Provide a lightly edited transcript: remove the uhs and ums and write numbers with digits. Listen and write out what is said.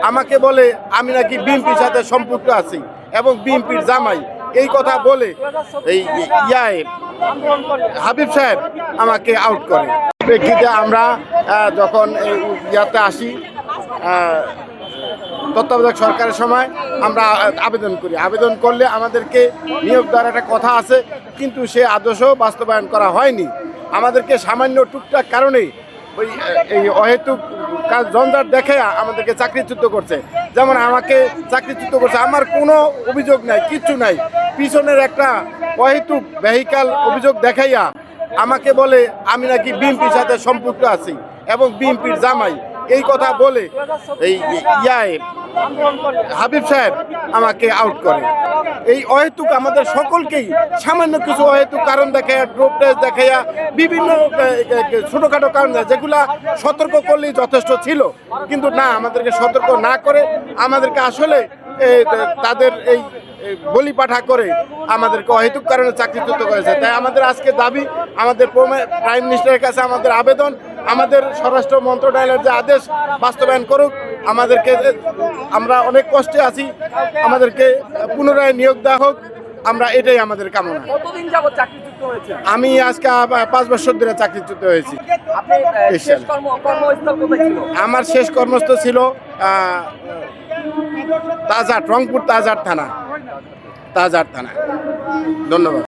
আমাকে বলে আমি নাকি বিএনপির সাথে সম্পৃক্ত আছি এবং বিএনপির জামাই, এই কথা বলে এই হাবিব সাহেব আমাকে আউট করে। প্রেক্ষিতে আমরা যখন এই ইয়াতে আসি তত্ত্বাবধায়ক সরকারের সময় আমরা আবেদন করি। আবেদন করলে আমাদেরকে নিয়োগ দেওয়ার একটা কথা আছে, কিন্তু সে আদর্শ বাস্তবায়ন করা হয়নি। আমাদেরকে সামান্য টুকটাক কারণে এই অহেতুক কাজ জঞ্জাট দেখে আমাদেরকে চাকরিচ্যুত করছে। যেমন আমাকে চাকরিচ্যুত করছে, আমার কোনো অভিযোগ নাই, কিচ্ছু নাই, পিছনের একটা অহেতুক ভেহিক্যাল অভিযোগ দেখাইয়া আমাকে বলে আমি নাকি বিএনপির সাথে সম্পৃক্ত আছি এবং বিএনপির জামাই, এই কথা বলে এই হাবিব সাহেব আমাকে আউট করে। এই অহেতুক আমাদের সকলকেই সামান্য কিছু অহেতুক কারণ দেখাইয়া, ড্রপ টেস্ট দেখাইয়া, বিভিন্ন ছোটোখাটো কারণ দেয়, যেগুলা সতর্ক করলেই যথেষ্ট ছিল, কিন্তু না, আমাদেরকে সতর্ক না করে আমাদেরকে আসলে তাদের এই বলি পাঠা করে আমাদেরকে অহেতুক কারণে চাকরিচ্যুত করেছে। তাই আমাদের আজকে দাবি, আমাদের প্রাইম মিনিস্টারের কাছে আমাদের আবেদন, আমাদের স্বরাষ্ট্র মন্ত্রণালয়ের যে আদেশ বাস্তবায়ন করুক। আমাদেরকে, আমরা অনেক কষ্টে আছি, আমাদেরকে পুনরায় নিয়োগ দেওয়া হোক, আমরা এটাই আমাদের কামনা। কতদিন যাবত চাকরিচ্যুত হয়েছে? আমি আজকে 5 বছর ধরে চাকরিচ্যুত হয়েছি। আমার শেষ কর্মস্থল ছিল তাজাট, রংপুর তাজাট থানা। ধন্যবাদ।